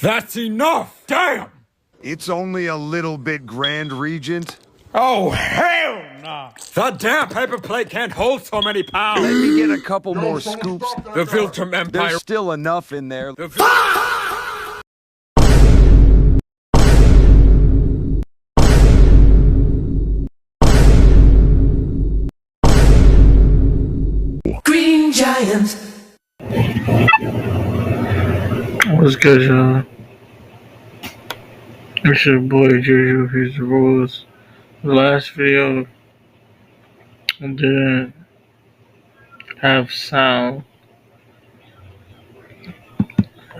That's enough! Damn! It's only a little bit, Grand Regent. Oh, hell nah! That damn paper plate can't hold so many pounds! Let me get a couple more scoops. The Viltrum Empire... There's still enough in there. Green Giant. What's good, y'all? It's your boy Juju. Here's the rules. The last video didn't have sound,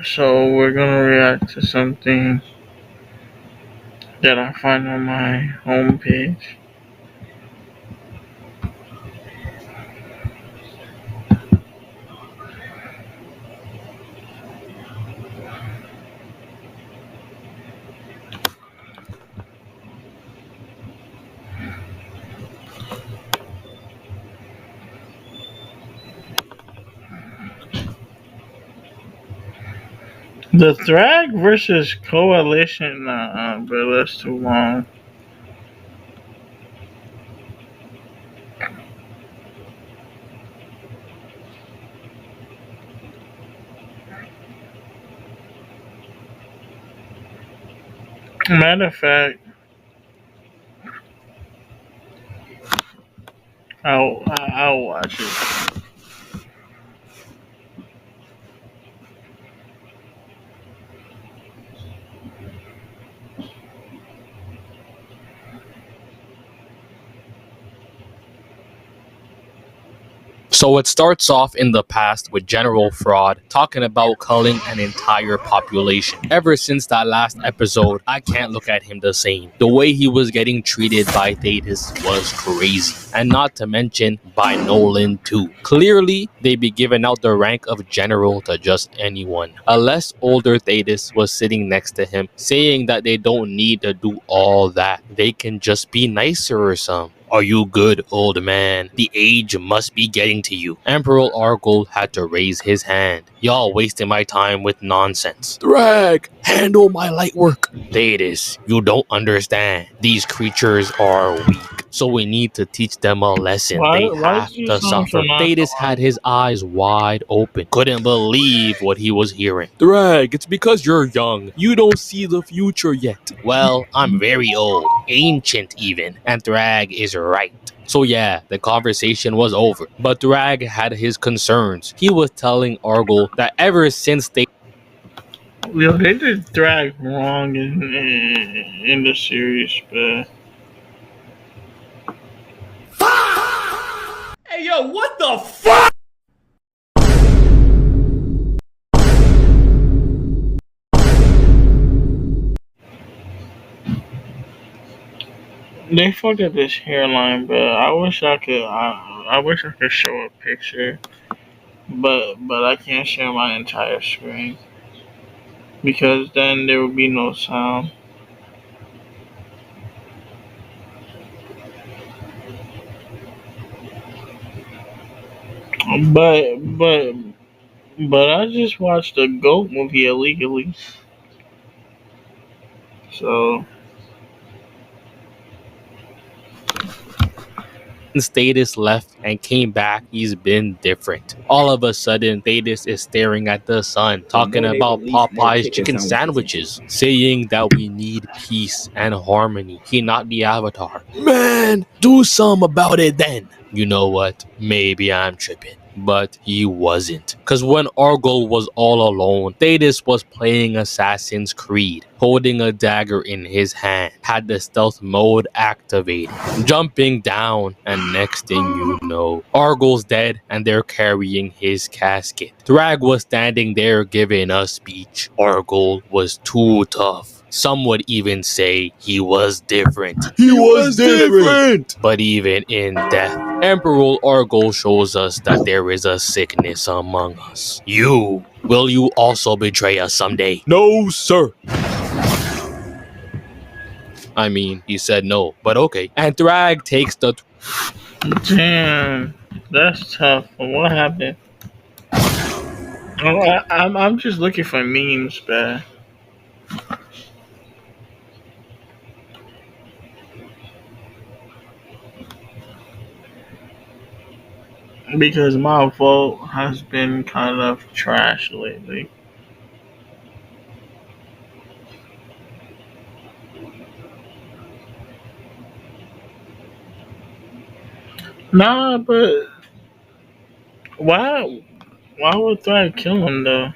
so we're gonna react to something that I find on my homepage. The Thragg versus Coalition, but that's too long. Matter of fact, I'll watch it. So it starts off in the past with General Fraud talking about culling an entire population. Ever since that last episode, I can't look at him the same. The way he was getting treated by Thetis was crazy. And not to mention by Nolan too. Clearly, they be giving out the rank of general to just anyone. A less older Thetis was sitting next to him, saying that they don't need to do all that. They can just be nicer or something. Are you good, old man? The age must be getting to you. Emperor Argol had to raise his hand. Y'all wasting my time with nonsense. Thragg, handle my light work. Thetis, you don't understand. These creatures are weak, so we need to teach them a lesson. They have to suffer. Thetis had his eyes wide open. Couldn't believe what he was hearing. Thragg, it's because you're young. You don't see the future yet. Well, I'm very old. Ancient even. And Thragg is right. So yeah, the conversation was over. But Thragg had his concerns. He was telling Argol that ever since they did Thragg wrong in the series, but Hey yo, what the fuck? they fucked up this hairline, but I wish I could. I wish I could show a picture, but I can't share my entire screen because then there would be no sound. But I just watched the GOAT movie illegally, so. Since Thetis left and came back, he's been different. All of a sudden, Thetis is staring at the sun, talking about Popeye's chicken sandwiches, saying that we need peace and harmony. He not the Avatar. Man, do something about it then. You know what? Maybe I'm tripping. But he wasn't. Cause when Argol was all alone, Thetis was playing Assassin's Creed, holding a dagger in his hand, had the stealth mode activated, jumping down, and next thing you know, Argol's dead and they're carrying his casket. Thragg was standing there giving a speech. Argol was too tough. Some would even say he was different. He was different! But even in death, Emperor Argol shows us that there is a sickness among us. Will you also betray us someday? No, sir. I mean, he said no, but okay. And Thragg takes the... Damn, that's tough. What happened? Oh, I'm just looking for memes, man. because my vote has been kind of trash lately. Nah, but why? Why would Thragg kill him though?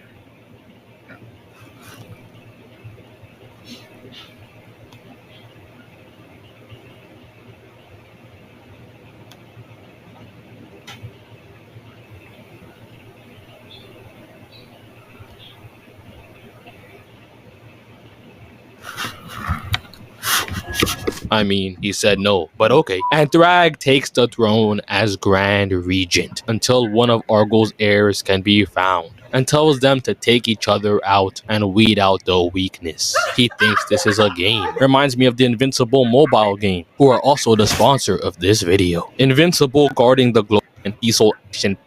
I mean, he said no, but okay. And Thragg takes the throne as Grand Regent until one of Argo's heirs can be found, and tells them to take each other out and weed out the weakness. He thinks this is a game. Reminds me of the Invincible mobile game, who are also the sponsor of this video. Invincible guarding the globe and peaceful action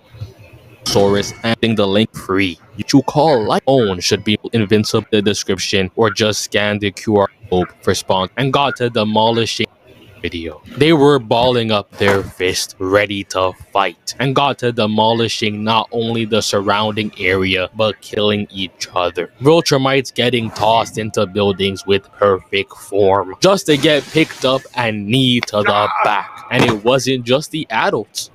Saurus and the link free. You call like own should be invincible in the description or just scan the QR code for sponsor and got to demolishing video. They were balling up their fist ready to fight and got to demolishing not only the surrounding area but killing each other. Viltrumites getting tossed into buildings with perfect form just to get picked up and knee to the back. And it wasn't just the adults.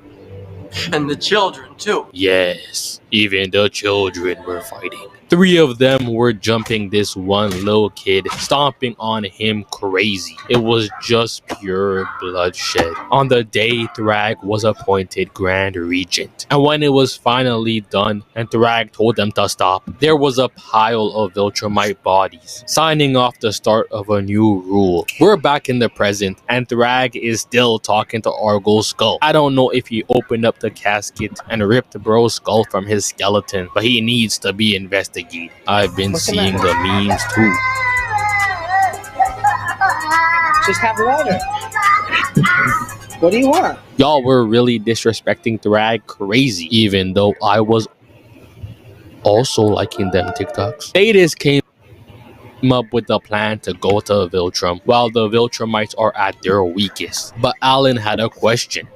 And the children, too. Yes, even the children were fighting. 3 of them were jumping this one little kid, stomping on him crazy. It was just pure bloodshed. On the day Thragg was appointed Grand Regent, and when it was finally done and Thragg told them to stop, there was a pile of Viltrumite bodies, signing off the start of a new rule. We're back in the present, and Thragg is still talking to Argo's skull. I don't know if he opened up the casket and ripped bro's skull from his skeleton, but he needs to be investigated. I've been seeing the memes too. Just have water. What do you want? Y'all were really disrespecting Thragg crazy, even though I was also liking them TikToks. Thetis came up with the plan to go to Viltrum while the Viltrumites are at their weakest. But Alan had a question.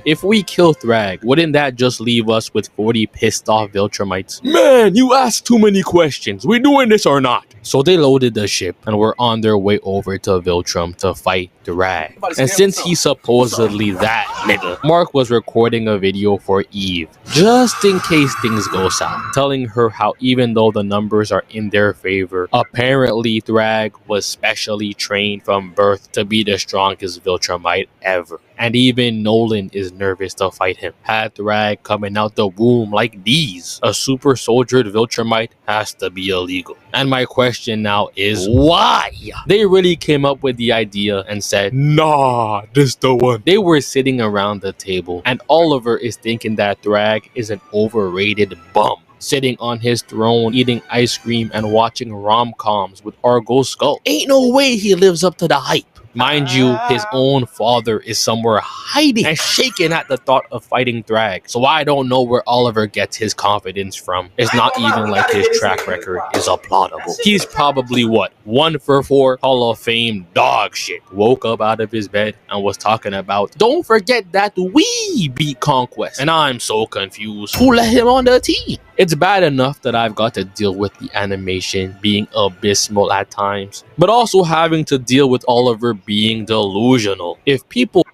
If we kill Thragg, wouldn't that just leave us with 40 pissed off Viltrumites? Man, you ask too many questions. We doing this or not? So they loaded the ship and were on their way over to Viltrum to fight Thragg. And since he's supposedly that nigga, Mark was recording a video for Eve, just in case things go south, telling her how even though the numbers are in their favor, apparently Thragg was specially trained from birth to be the strongest Viltrumite ever. And even Nolan is nervous to fight him. Had Thragg coming out the womb like these, a super soldiered Viltrumite has to be illegal. And my question now is, why? They really came up with the idea and said, nah, this the one. They were sitting around the table, and Oliver is thinking that Thragg is an overrated bum, sitting on his throne, eating ice cream and watching rom-coms with Argo's skull. Ain't no way he lives up to the hype. Mind you, his own father is somewhere hiding and shaking at the thought of fighting Thragg. So I don't know where Oliver gets his confidence from. It's not even like his track record is applaudable. He's probably what, 1 for 4 Hall of Fame dog shit. Woke up out of his bed and was talking about, don't forget that we beat Conquest. And I'm so confused. Who let him on the team? It's bad enough that I've got to deal with the animation being abysmal at times, but also having to deal with Oliver being delusional. If people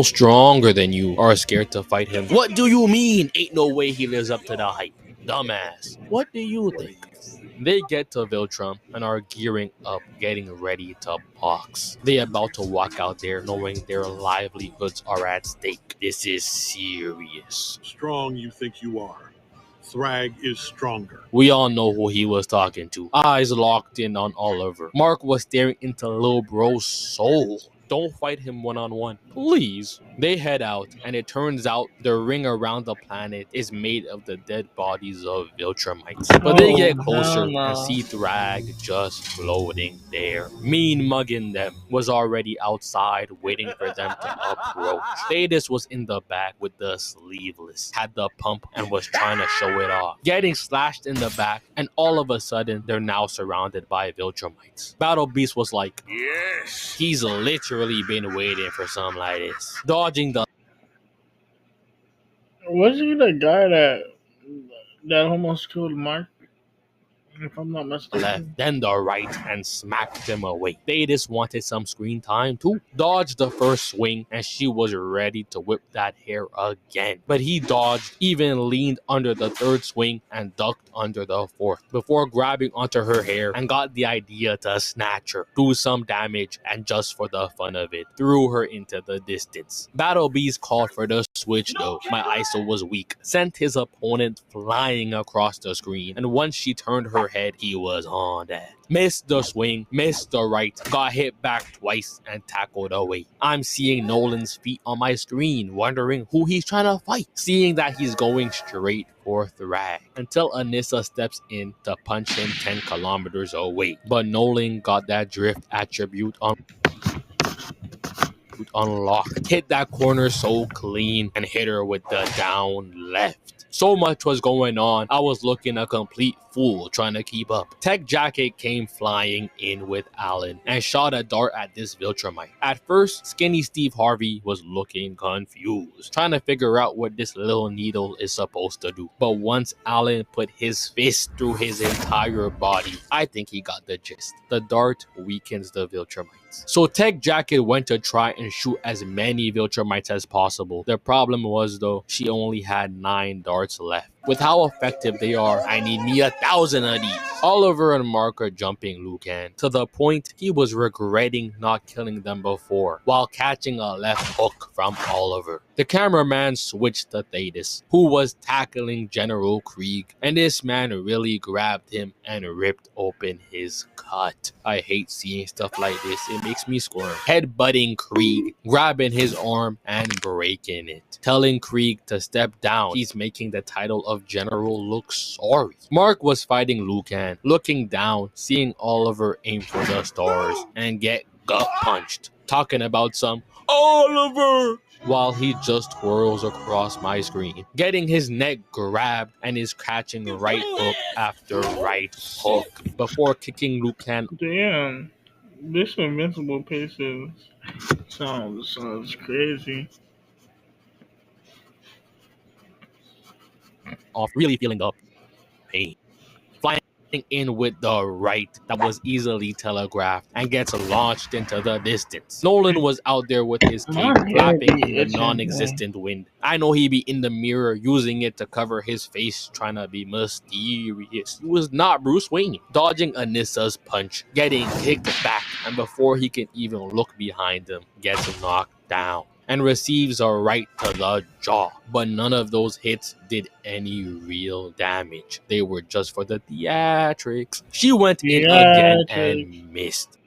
stronger than you are scared to fight him. What do you mean? Ain't no way he lives up to the hype. Dumbass. What do you think? They get to Viltrum and are gearing up, getting ready to box. They about to walk out there knowing their livelihoods are at stake. This is serious. Strong you think you are. Thragg is stronger. We all know who he was talking to. Eyes locked in on Oliver. Mark was staring into Lil Bro's soul. Don't fight him one-on-one, please. They head out, and it turns out the ring around the planet is made of the dead bodies of Viltrumites. But they get closer and see Thragg just floating there. Mean mugging them was already outside waiting for them to approach. Thetis was in the back with the sleeveless, had the pump and was trying to show it off. Getting slashed in the back, and all of a sudden, they're now surrounded by Viltrumites. Battle Beast was like, yes! He's literally been waiting for something like this. Dodging the Was he the guy that almost killed Mark? If I'm not mistaken. left, then the right, and smacked him away. Thetis wanted some screen time too. Dodged the first swing, and she was ready to whip that hair again. But he dodged, even leaned under the third swing, and ducked under the fourth, before grabbing onto her hair and got the idea to snatch her, do some damage, and just for the fun of it, threw her into the distance. Battle Beast called for the switch though. My ISO was weak. Sent his opponent flying across the screen, and once she turned her head, he was on that. Missed the swing, missed the right, got hit back twice, and tackled away. I'm seeing Nolan's feet on my screen, wondering who he's trying to fight, seeing that he's going straight for Thragg, until Anissa steps in to punch him 10 kilometers away. But Nolan got that drift attribute unlocked, hit that corner so clean, and hit her with the down left. So much was going on, I was looking a complete fool trying to keep up. Tech Jacket came flying in with Alan and shot a dart at this Viltrumite. At first, skinny Steve Harvey was looking confused, trying to figure out what this little needle is supposed to do. But once Alan put his fist through his entire body, I think he got the gist. The dart weakens the Viltrumites. So Tech Jacket went to try and shoot as many Viltrumites as possible. The problem was though, she only had 9 darts left. With how effective they are, I need me 1,000 of these. Oliver and Mark are jumping Lucan, to the point he was regretting not killing them before, while catching a left hook from Oliver. The cameraman switched to Thetis, who was tackling General Thragg, and this man really grabbed him and ripped open his cut. I hate seeing stuff like this, it makes me squirm. Headbutting Thragg, grabbing his arm and breaking it, telling Thragg to step down. He's making the title of General look sorry. Mark was fighting Lucan, looking down, seeing Oliver aim for the stars and get gut punched, talking about some Oliver while he just twirls across my screen, getting his neck grabbed and is catching right hook after right hook before kicking Lucan. Damn, this invincible paces sounds crazy. Off, really feeling the pain. Flying in with the right that was easily telegraphed and gets launched into the distance. Nolan was out there with his cape flapping in the non-existent wind. I know he be in the mirror using it to cover his face, trying to be mysterious. He was not Bruce Wayne. Dodging Anissa's punch, getting kicked back, and before he can even look behind him, gets knocked down and receives a right to the jaw. But none of those hits did any real damage. They were just for the theatrics. She went in again and missed,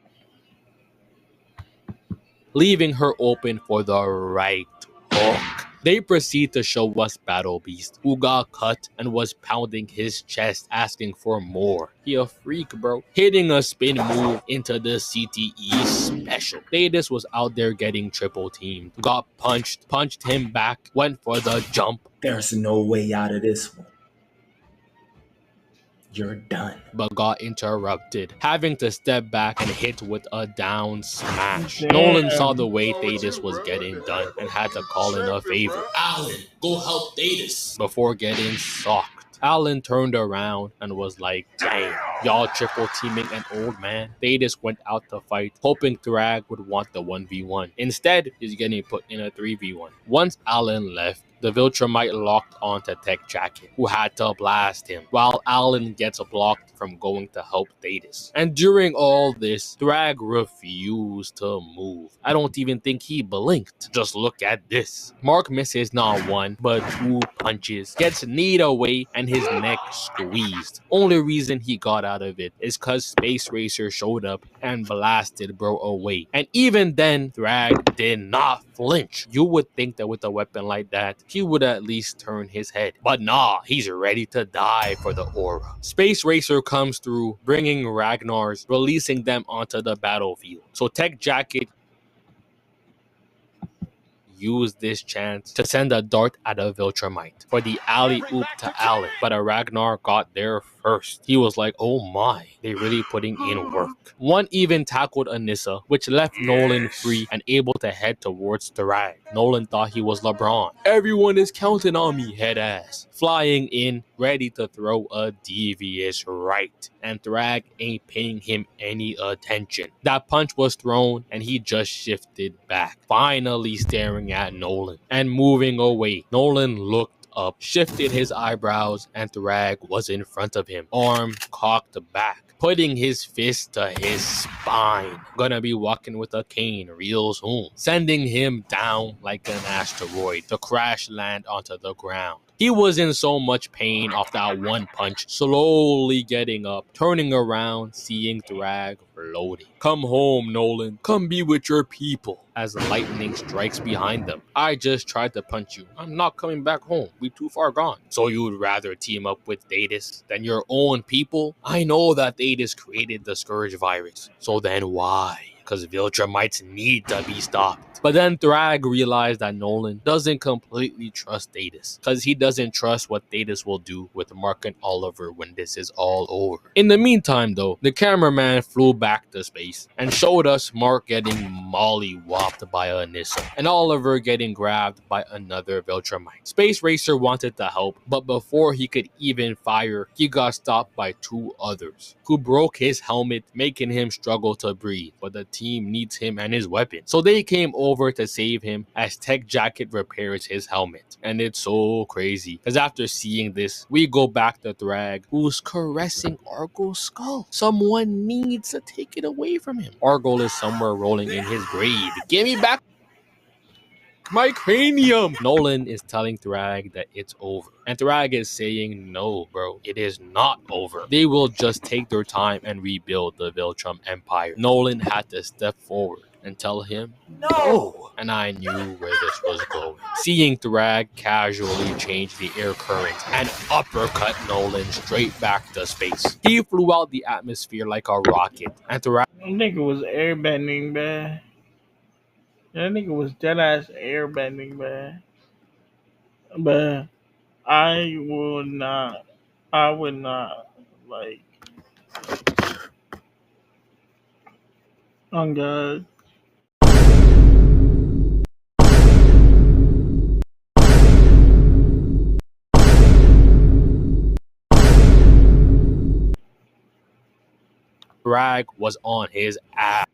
leaving her open for the right hook. They proceed to show us Battle Beast, who got cut and was pounding his chest asking for more. He a freak, bro. Hitting a spin move into the CTE special. Thetis was out there getting triple teamed. Got punched him back, went for the jump. There's no way out of this one. You're done. But got interrupted, having to step back and hit with a down smash. Nolan saw the way Thetis was getting done and had to call in a favor. Alan, go help Thetis. Before getting socked. Alan turned around and was like, damn. Y'all triple teaming an old man. Thetis went out to fight, hoping Thragg would want the 1v1. Instead, he's getting put in a 3v1. Once Alan left, the Viltrumite locked onto Tech Jacket, who had to blast him, while Alan gets blocked from going to help Thetis. And during all this, Thragg refused to move. I don't even think he blinked. Just look at this. Mark misses not one, but 2 punches, gets kneed away, and his neck squeezed. Only reason he got out of it is cause Space Racer showed up and blasted bro away. And even then, Thragg did not flinch. You would think that with a weapon like that, he would at least turn his head. But nah, he's ready to die for the aura. Space Racer comes through, bringing Ragnars, releasing them onto the battlefield. So Tech Jacket used this chance to send a dart at a Viltrumite for the alley-oop to Alan, but a Ragnar got there first. He was like, oh my, they really putting in work. One even tackled Anissa, which left Nolan free and able to head towards Thragg. Nolan thought he was LeBron. Everyone is counting on me, head ass. Flying in, ready to throw a devious right. And Thragg ain't paying him any attention. That punch was thrown and he just shifted back, finally staring at Nolan and moving away. Nolan looked up, shifted his eyebrows, and Thragg was in front of him, arm cocked back, putting his fist to his spine. Gonna be walking with a cane real soon, sending him down like an asteroid to crash land onto the ground. He was in so much pain off that one punch, slowly getting up, turning around, seeing Thragg floating. Come home, Nolan. Come be with your people. As lightning strikes behind them. I just tried to punch you. I'm not coming back home. We too far gone. So you would rather team up with Thetis than your own people? I know that Thetis created the Scourge virus. So then why? Because Viltrumites need to be stopped. But then Thragg realized that Nolan doesn't completely trust Thetis, because he doesn't trust what Thetis will do with Mark and Oliver when this is all over. In the meantime though, the cameraman flew back to space and showed us Mark getting molly-whopped by Anissa and Oliver getting grabbed by another Viltrumite. Space Racer wanted to help, but before he could even fire, he got stopped by 2 others who broke his helmet, making him struggle to breathe. But the team needs him and his weapon, so they came over to save him as Tech Jacket repairs his helmet. And it's so crazy, because after seeing this, we go back to Thragg, who's caressing Argo's skull. Someone needs to take it away from him. Argo is somewhere rolling in his grave. Give me back my cranium! Nolan is telling Thragg that it's over. And Thragg is saying, no, bro, it is not over. They will just take their time and rebuild the Viltrum Empire. Nolan had to step forward and tell him, no! And I knew where this was going. Seeing Thragg casually change the air current and uppercut Nolan straight back to space. He flew out the atmosphere like a rocket. And Thragg, I think it was airbending, man. I think it was dead ass airbending, man. But I would not, like, on God. Thragg was on his ass.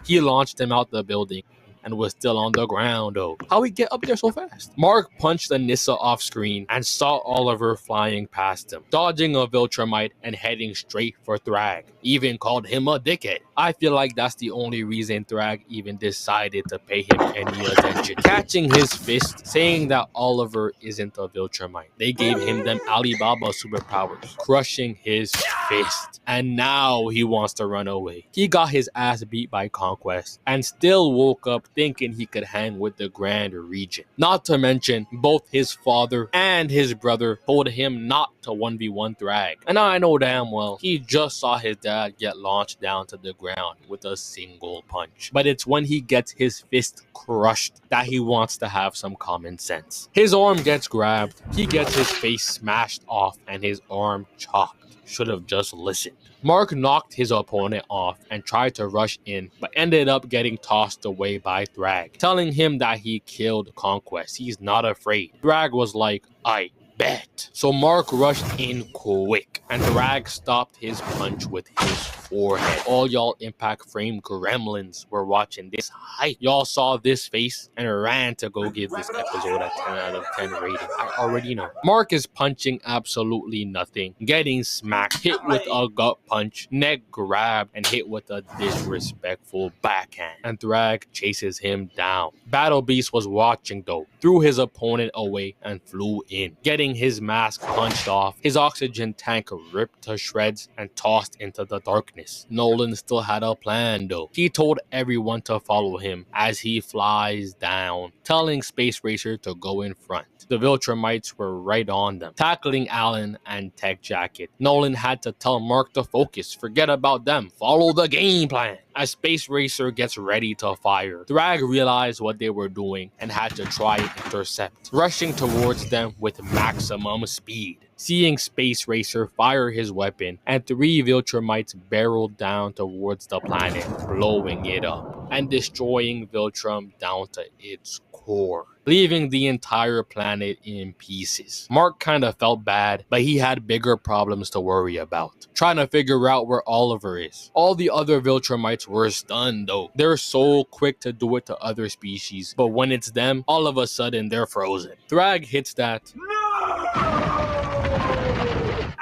He launched him out the building and was still on the ground though. How he get up there so fast? Mark punched Anissa off screen and saw Oliver flying past him, dodging a Viltrumite and heading straight for Thragg. Even called him a dickhead. I feel like that's the only reason Thragg even decided to pay him any attention. Catching his fist, saying that Oliver isn't a Viltrumite. They gave him them Alibaba superpowers, crushing his fist. And now he wants to run away. He got his ass beat by Conquest and still woke up thinking he could hang with the Grand Regent. Not to mention, both his father and his brother told him not to 1v1 Thragg. And I know damn well he just saw his dad get launched down to the ground with a single punch. But it's when he gets his fist crushed that he wants to have some common sense. His arm gets grabbed, he gets his face smashed off, and his arm chopped. Should have just listened. Mark knocked his opponent off and tried to rush in, but ended up getting tossed away by Thragg, telling him that he killed Conquest. He's not afraid. Thragg was like, aight, Bet. So Mark rushed in quick, and Thragg stopped his punch with his forehead. All y'all Impact Frame gremlins were watching this hype. Y'all saw this face and ran to go give this episode a 10 out of 10 rating. I already know. Mark is punching absolutely nothing, getting smacked, hit with a gut punch, neck grabbed, and hit with a disrespectful backhand. And Thragg chases him down. Battle Beast was watching though, threw his opponent away and flew in, getting his mask punched off, his oxygen tank ripped to shreds and tossed into the darkness. Nolan still had a plan though. He told everyone to follow him as he flies down, telling Space Racer to go in front. The Viltrumites were right on them, tackling Alan and Tech Jacket. Nolan had to tell Mark to focus, forget about them, follow the game plan. As Space Racer gets ready to fire, Thragg realized what they were doing and had to try and intercept, rushing towards them with maximum speed. Seeing Space Racer fire his weapon, and 3 Viltrumites barreled down towards the planet, blowing it up and destroying Viltrum down to its core, leaving the entire planet in pieces. Mark kinda felt bad, but he had bigger problems to worry about, trying to figure out where Oliver is. All the other Viltrumites were stunned though. They're so quick to do it to other species, but when it's them, all of a sudden they're frozen. Thragg hits that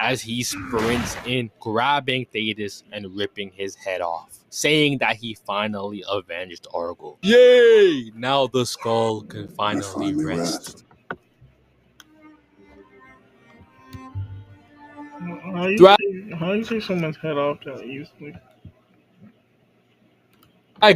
as he sprints in, grabbing Thetis and ripping his head off, saying that he finally avenged Argo. Yay! Now the skull can finally rest. How you take someone's head off that easily?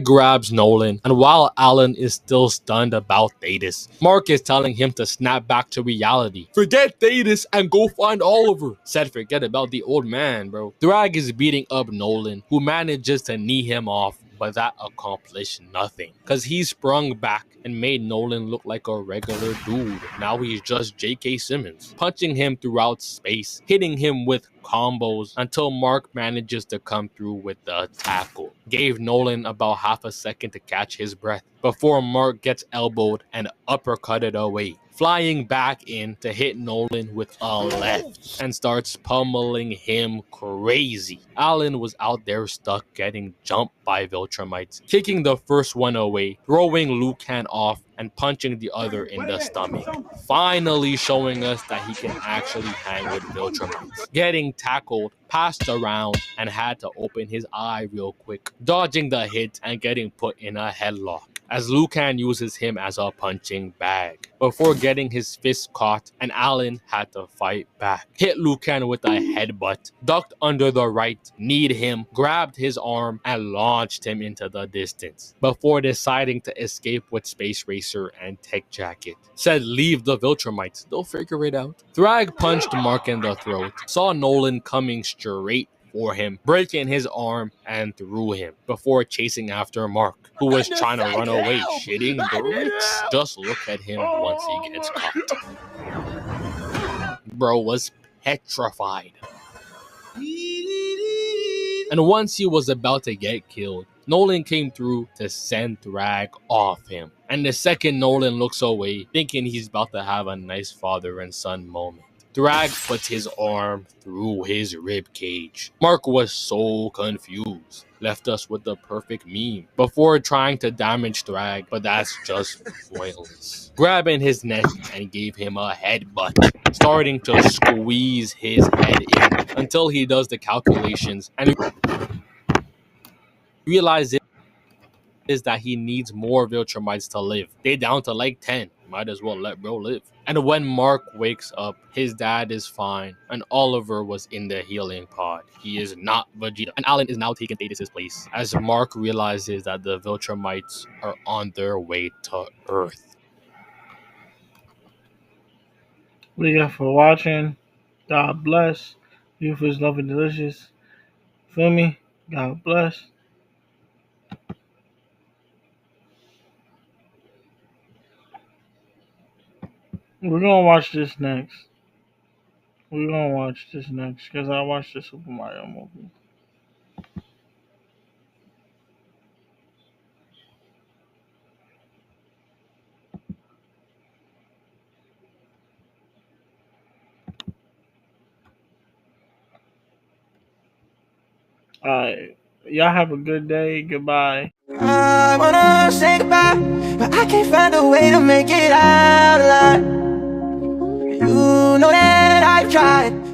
Grabs Nolan, and while Alan is still stunned about Thetis, Mark is telling him to snap back to reality. Forget Thetis and go find Oliver. Said forget about the old man, bro. Thragg is beating up Nolan, who manages to knee him off, but that accomplished nothing, cause he sprung back and made Nolan look like a regular dude. Now he's just J.K. Simmons, punching him throughout space, hitting him with combos until Mark manages to come through with the tackle. Gave Nolan about half a second to catch his breath before Mark gets elbowed and uppercutted away, flying back in to hit Nolan with a left and starts pummeling him crazy. Alan was out there stuck getting jumped by Viltrumites, kicking the first one away, throwing Lucan off and punching the other in the stomach, finally showing us that he can actually hang with Viltrumites. Getting tackled, passed around, and had to open his eye real quick, dodging the hit and getting put in a headlock, as Lucan uses him as a punching bag, before getting his fist caught and Alan had to fight back. Hit Lucan with a headbutt, ducked under the right, kneed him, grabbed his arm, and launched him into the distance, before deciding to escape with Space Racer and Tech Jacket. Said leave the Viltrumites, they'll figure it out. Thragg punched Mark in the throat, saw Nolan coming straight for him, breaking his arm and threw him before chasing after Mark, who was trying to run away, shitting bricks. Just look at him once he gets caught. Bro was petrified. And once he was about to get killed, Nolan came through to send Thragg off him. And the second Nolan looks away, thinking he's about to have a nice father and son moment, Thragg puts his arm through his rib cage. Mark was so confused, left us with the perfect meme before trying to damage Thragg, but that's just pointless. Grabbing his neck and gave him a headbutt, starting to squeeze his head in until he does the calculations and realizes that he needs more Viltrumites to live. They down to like 10. Might as well let bro live. And when Mark wakes up, his dad is fine, and Oliver was in the healing pod. He is not Vegeta. And Alan is now taking Thetis' place, as Mark realizes that the Viltrumites are on their way to Earth. What do you got for watching? God bless. You for his love and delicious. Feel me? God bless. We're gonna watch this next. We're gonna watch this next because I watched the Super Mario movie. Alright. Y'all have a good day. Goodbye. I wanna say goodbye, but I can't find a way to make it out alive. You know that I've tried.